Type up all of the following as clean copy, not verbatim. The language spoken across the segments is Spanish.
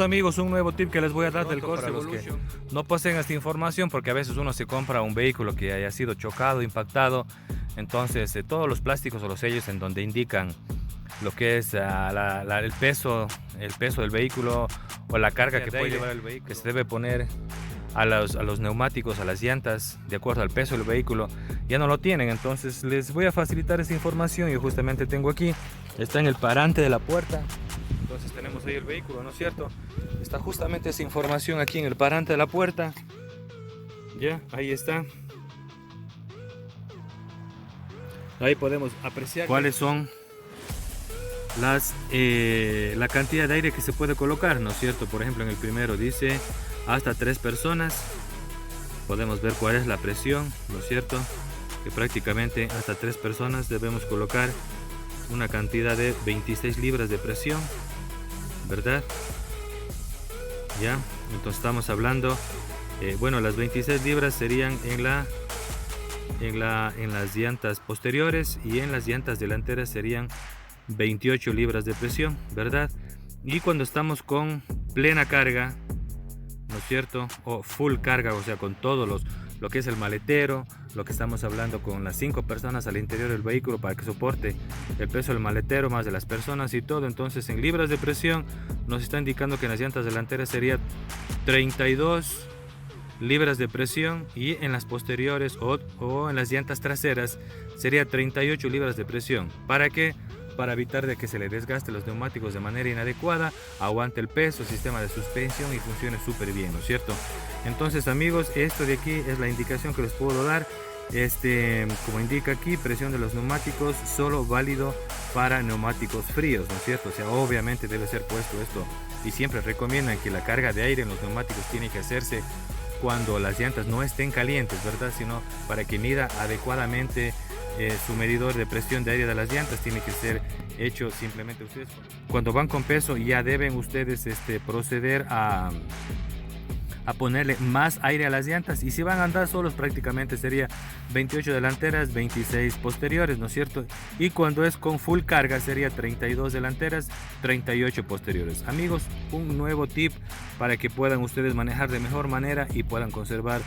amigos, un nuevo tip que les voy a dar del Corsa. Los que no poseen esta información, porque a veces uno se compra un vehículo que haya sido chocado, impactado, entonces todos los plásticos o los sellos en donde indican lo que es el peso del vehículo o la carga que puede llevar el vehículo, que se debe poner a los neumáticos, a las llantas, de acuerdo al peso del vehículo, ya no lo tienen. Entonces les voy a facilitar esa información. Yo justamente tengo aquí, está en el parante de la puerta. Entonces tenemos ahí el vehículo, ¿no es cierto? Está justamente esa información aquí en el parante de la puerta. Ya, ahí está. Ahí podemos apreciar cuáles son la cantidad de aire que se puede colocar, ¿no es cierto? Por ejemplo, en el primero dice hasta 3 personas. Podemos ver cuál es la presión, ¿no es cierto? Que prácticamente hasta 3 personas debemos colocar una cantidad de 26 libras de presión, ¿verdad? Ya, entonces estamos hablando, bueno, las 26 libras serían en las llantas posteriores, y en las llantas delanteras serían 28 libras de presión, ¿verdad? Y cuando estamos con plena carga, ¿no es cierto? O full carga, o sea, con todos lo que es el maletero, lo que estamos hablando con las 5 personas al interior del vehículo para que soporte el peso del maletero más de las personas y todo. Entonces en libras de presión nos está indicando que en las llantas delanteras sería 32 libras de presión, y en las posteriores o en las llantas traseras sería 38 libras de presión. ¿Para qué? Para evitar de que se le desgaste los neumáticos de manera inadecuada, aguante el peso, sistema de suspensión y funcione súper bien, ¿no es cierto? Entonces amigos, esto de aquí es la indicación que les puedo dar. Como indica aquí, presión de los neumáticos solo válido para neumáticos fríos, ¿no es cierto? O sea, obviamente debe ser puesto esto, y siempre recomiendan que la carga de aire en los neumáticos tiene que hacerse cuando las llantas no estén calientes, ¿verdad? Sino para que mida adecuadamente su medidor de presión de aire de las llantas. Tiene que ser hecho simplemente ustedes. Cuando van con peso ya deben ustedes proceder a ponerle más aire a las llantas, y si van a andar solos prácticamente sería 28 delanteras, 26 posteriores, ¿no es cierto? Y cuando es con full carga sería 32 delanteras, 38 posteriores. Amigos, un nuevo tip para que puedan ustedes manejar de mejor manera y puedan conservar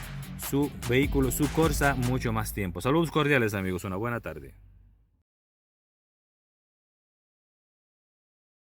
su vehículo, su Corsa, mucho más tiempo. Saludos cordiales amigos, una buena tarde.